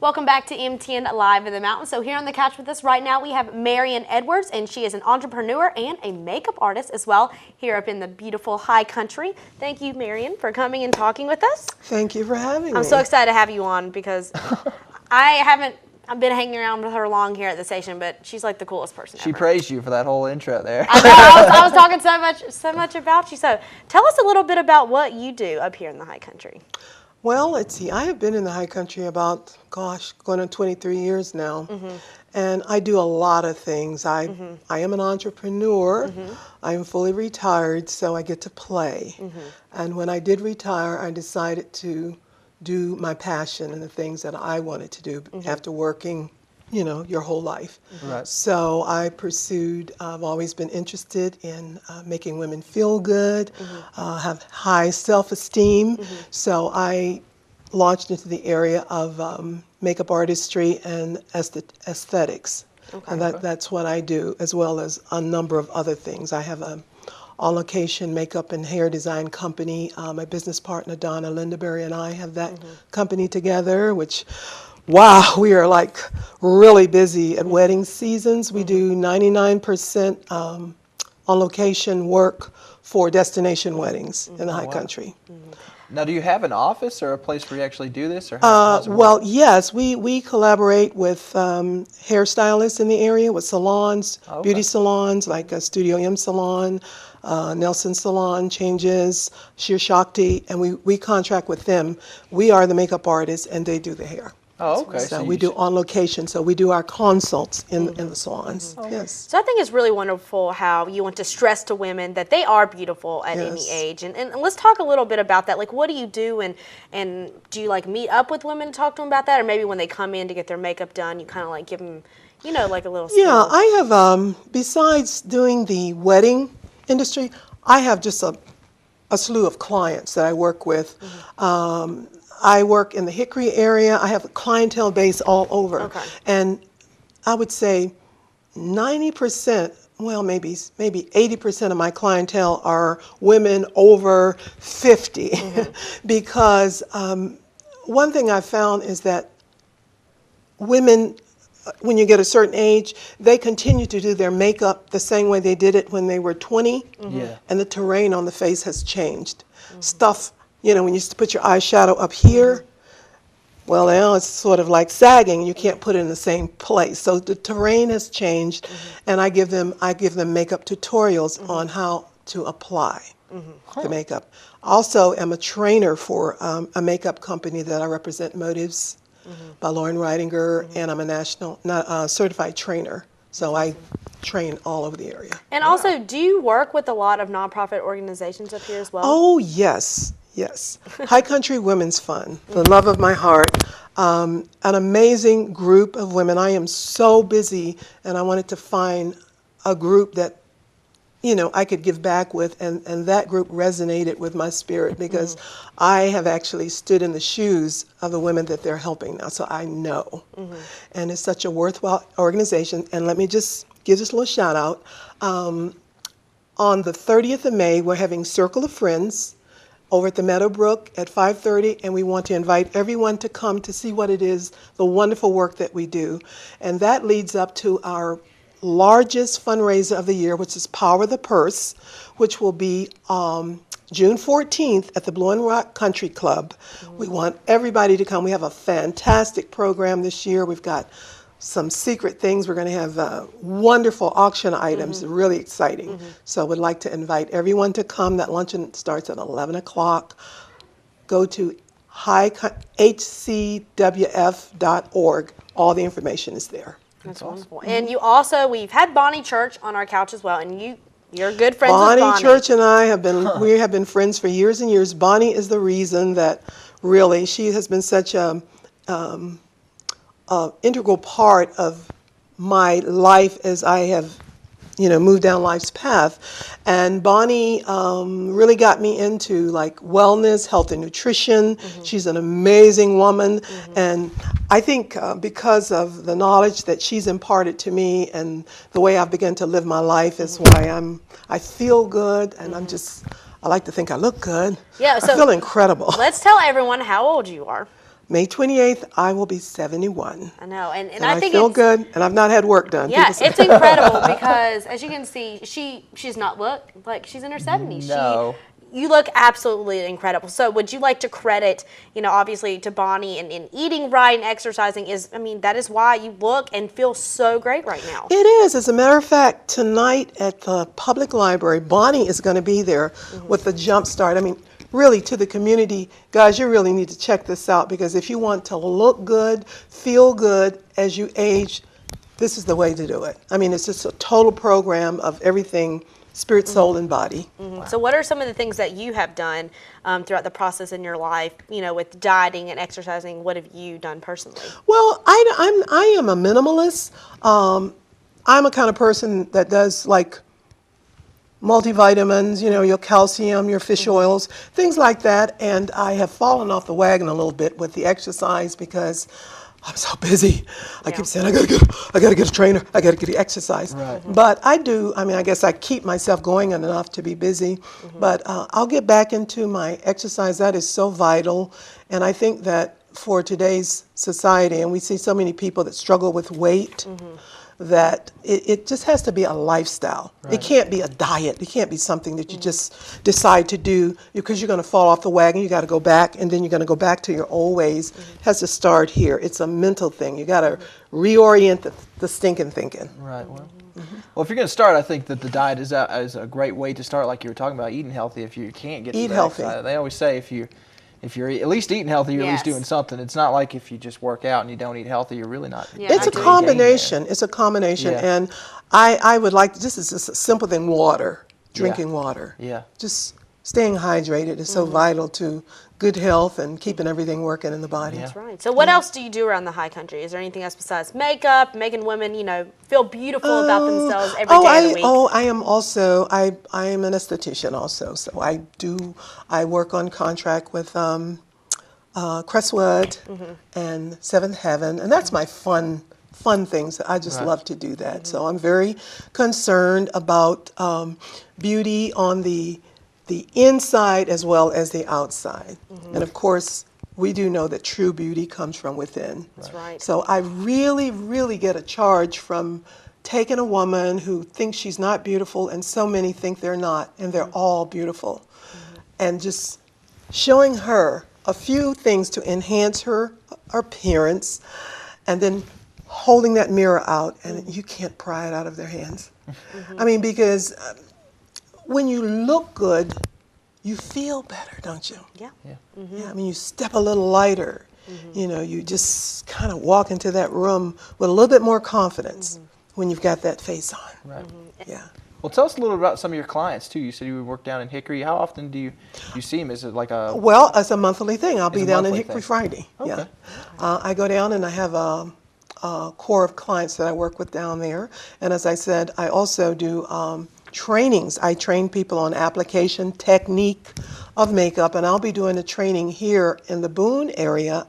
Welcome back to MTN Live in the Mountain. So here on the couch with us right now, we have Marion Edwards, and she is an entrepreneur and a makeup artist as well here up in the beautiful high country. Thank you, Marion, for coming and talking with us. Thank you for having me. I'm so excited to have you on because I've been hanging around with her long here at the station, but she's like the coolest person ever. She praised you for that whole intro there. I know, I was talking so much about you. So tell us a little bit about what you do up here in the high country. Well, let's see. I have been in the high country about, going on 23 years now. And I do a lot of things. I am an entrepreneur. I am fully retired, so I get to play. And when I did retire, I decided to do my passion and the things that I wanted to do after working, your whole life. Right. So I pursued, I've always been interested in making women feel good, have high self-esteem. So I launched into the area of makeup artistry and aesthetics. And that's what I do, as well as a number of other things. I have a on-location makeup and hair design company. My business partner, Donna Lindaberry, and I have that company together, which, wow, we are like really busy at wedding seasons. We do 99% on-location work for destination weddings in the high country. Now, do you have an office or a place where you actually do this? Or how's it work? Well, yes, we collaborate with hairstylists in the area, with salons, beauty salons like Studio M Salon, Nelson Salon, Changes, Sheer Shakti, and we contract with them. We are the makeup artists and they do the hair. Oh, okay. So we do on location, so we do our consults in the salons. Yes. So I think it's really wonderful how you want to stress to women that they are beautiful at any age. And let's talk a little bit about that. Like, what do you do, and do you like meet up with women and talk to them about that? Or maybe when they come in to get their makeup done, you kind of like give them, like a little spiel? Yeah, I have, besides doing the wedding industry, I have just a slew of clients that I work with. I work in the Hickory area. I have a clientele base all over. And I would say 90%, well, maybe 80% of my clientele are women over 50. Because one thing I've found is that women, when you get a certain age, they continue to do their makeup the same way they did it when they were 20. And the terrain on the face has changed. Stuff, when you used to put your eyeshadow up here, well, now it's sort of like sagging. You can't put it in the same place. So the terrain has changed, and I give them makeup tutorials on how to apply the makeup. Also, am a trainer for a makeup company that I represent, Motives by Lauren Reidinger, and I'm a national certified trainer. So I train all over the area. And also, do you work with a lot of nonprofit organizations up here as well? Oh, yes. Yes. High Country Women's Fund, the love of my heart. An amazing group of women. I am so busy, and I wanted to find a group that, I could give back with, and that group resonated with my spirit because I have actually stood in the shoes of the women that they're helping now, so I know. And it's such a worthwhile organization. And let me just give this little shout out. On the 30th of May, we're having Circle of Friends over at the Meadowbrook at 5:30, and we want to invite everyone to come to see what it is, the wonderful work that we do. And that leads up to our largest fundraiser of the year, which is Power the Purse, which will be June 14th at the Blue and Rock Country Club. We want everybody to come. We have a fantastic program this year. We've got some secret things. We're going to have wonderful auction items, really exciting. So I would like to invite everyone to come. That luncheon starts at 11 o'clock. Go to hcwf.org. All the information is there. That's wonderful. And we've had Bonnie Church on our couch as well, and you're good friends with Bonnie Bonnie. Church and I have been friends for years and years. Bonnie is the reason that really she has been such a integral part of my life as I have, moved down life's path. And Bonnie really got me into like wellness, health and nutrition. She's an amazing woman. And I think because of the knowledge that she's imparted to me and the way I've begun to live my life is why I feel good, and I like to think I look good. Yeah, so I feel incredible. Let's tell everyone how old you are. May 28th, I will be 71. I know, and And I think feel it's good, and I've not had work done. yeah, People say- it's incredible because as you can see, she's not look like she's in her 70s. No. You look absolutely incredible. So would you like to credit, obviously to Bonnie and eating right and exercising that is why you look and feel so great right now. It is. As a matter of fact, tonight at the public library, Bonnie is going to be there with the jump start. Really, to the community, guys, you really need to check this out, because if you want to look good, feel good as you age, this is the way to do it. It's just a total program of everything, spirit, soul, and body. Wow. So what are some of the things that you have done throughout the process in your life, with dieting and exercising? What have you done personally? Well, I am a minimalist. I'm a kind of person that does like multivitamins, your calcium, your fish oils, things like that. And I have fallen off the wagon a little bit with the exercise because I'm so busy. I keep saying, I gotta get a trainer, I gotta get the exercise. Right. But I do, I guess I keep myself going enough to be busy. But I'll get back into my exercise. That is so vital. And I think that for today's society, and we see so many people that struggle with weight, that it just has to be a lifestyle. Right. It can't be a diet. It can't be something that you just decide to do because you're going to fall off the wagon. You got to go back, and then you're going to go back to your old ways. It has to start here. It's a mental thing. You got to reorient the stinking thinking. Right. Well, if you're going to start, I think that the diet is a great way to start. Like you were talking about, eating healthy. If you can't get to Eat healthy. They always say if you're at least eating healthy, you're at least doing something. It's not like if you just work out and you don't eat healthy, you're really not. Yeah, it's a combination. It's a combination. Yeah. And I would like, this is just a simple thing, water, drinking water. Yeah. Just staying hydrated is so vital to good health and keeping everything working in the body. That's right. So what else do you do around the high country? Is there anything else besides makeup, making women, feel beautiful about themselves every day of the week? I am also, I am an esthetician also. So I work on contract with Crestwood and Seventh Heaven. And that's my fun things. I just love to do that. So I'm very concerned about beauty on the inside as well as the outside. And of course, we do know that true beauty comes from within. That's right. So I really, really get a charge from taking a woman who thinks she's not beautiful, and so many think they're not, and they're all beautiful. And just showing her a few things to enhance her appearance, and then holding that mirror out, and you can't pry it out of their hands. Because when you look good, you feel better, don't you? Yeah. Yeah. You step a little lighter. You just kind of walk into that room with a little bit more confidence when you've got that face on. Right. Yeah. Well, tell us a little about some of your clients too. You said you would work down in Hickory. How often do you see them? Is it like a? Well, it's a monthly thing. I'll be a down in monthly Hickory thing. Friday. Okay. Yeah. I go down and I have a core of clients that I work with down there. And as I said, I also do trainings. I train people on application technique of makeup, and I'll be doing a training here in the Boone area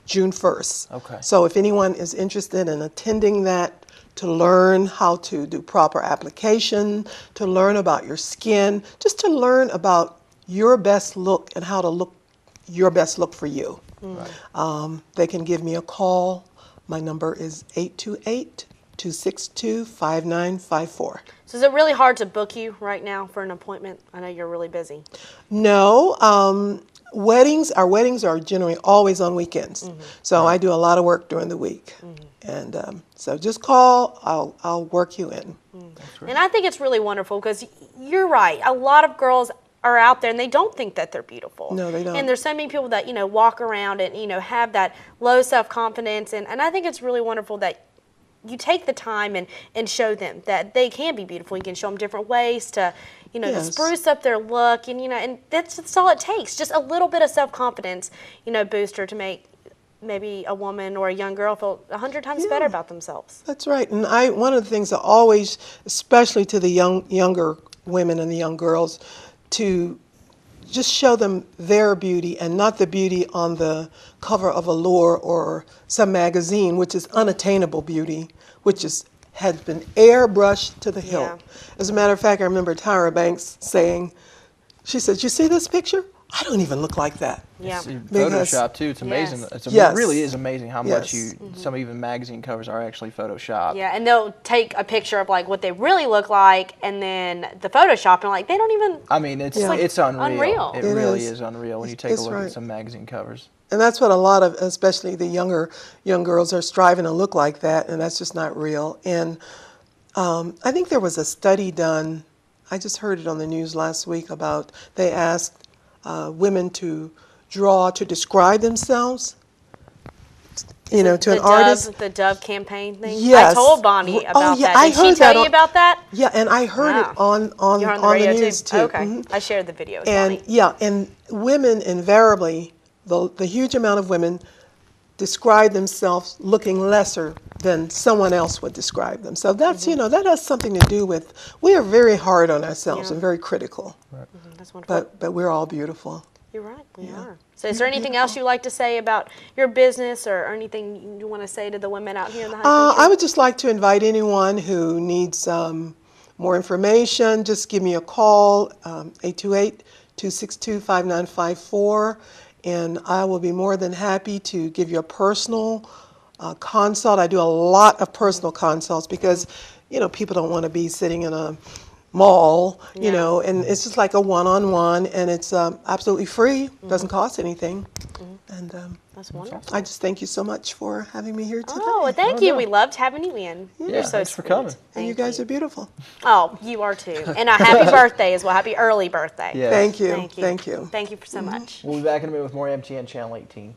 June 1st. Okay. So if anyone is interested in attending that, to learn how to do proper application, to learn about your skin, just to learn about your best look and how to look your best look for you. Right. They can give me a call. My number is 828-262-5954. So is it really hard to book you right now for an appointment? I know you're really busy. No, our weddings are generally always on weekends. So I do a lot of work during the week. And so just call, I'll work you in. And I think it's really wonderful because you're right. A lot of girls are out there and they don't think that they're beautiful. No, they don't. And there's so many people that, walk around and, have that low self-confidence. And I think it's really wonderful that you take the time and show them that they can be beautiful. You can show them different ways to, to Yes. spruce up their look. And, and that's all it takes. Just a little bit of self-confidence, booster to make maybe a woman or a young girl feel 100 times better about themselves. That's right. And one of the things I always, especially to the younger women and the young girls, to just show them their beauty and not the beauty on the cover of Allure or some magazine, which is unattainable beauty, which has been airbrushed to the hilt. Yeah. As a matter of fact, I remember Tyra Banks saying, she said, "You see this picture? I don't even look like that. Yeah. It's Because- Photoshop too. It's amazing. Yes. Yes. It really is amazing how much Yes. some even magazine covers are actually Photoshop. Yeah, and they'll take a picture of like what they really look like, and then the Photoshop, and like they don't even. I mean, it's Yeah. it's unreal. Unreal. It It really is. is unreal when you take a It's look right. at some magazine covers. And that's what a lot of, especially the young girls are striving to look like that, and that's just not real. And I think there was a study done, I just heard it on the news last week about, they asked women to draw to describe themselves, to an artist. The Dove campaign thing. Yes. I told Bonnie Oh, about yeah, that. I Did she heard tell that you on- about that? Yeah, and I heard Wow. it on You're on the the radio news too. Okay, Mhm. I shared the video with And Bonnie. yeah, and women invariably, the huge amount of women describe themselves looking lesser than someone else would describe them. So that's, that has something to do with, we are very hard on ourselves Yeah. and very critical, That's wonderful. but we're all beautiful. You're right. We are. So, is there anything else you'd like to say about your business, or anything you want to say to the women out here in the high country? I would just like to invite anyone who needs more information, just give me a call, 828-262-5954, and I will be more than happy to give you a personal consult. I do a lot of personal consults because, people don't want to be sitting in a mall, and it's just like a one-on-one, and it's absolutely free, doesn't cost anything. And That's wonderful. I just thank you so much for having me here today. Oh, well, thank you. We loved having you in. Yeah, You're so thanks for sweet. coming. And you Thank guys are beautiful. Oh, you are too. And a happy birthday as well. Happy early birthday. Yeah. Thank you. Thank you. Thank you. Thank you so much. We'll be back in a minute with more MTN Channel 18.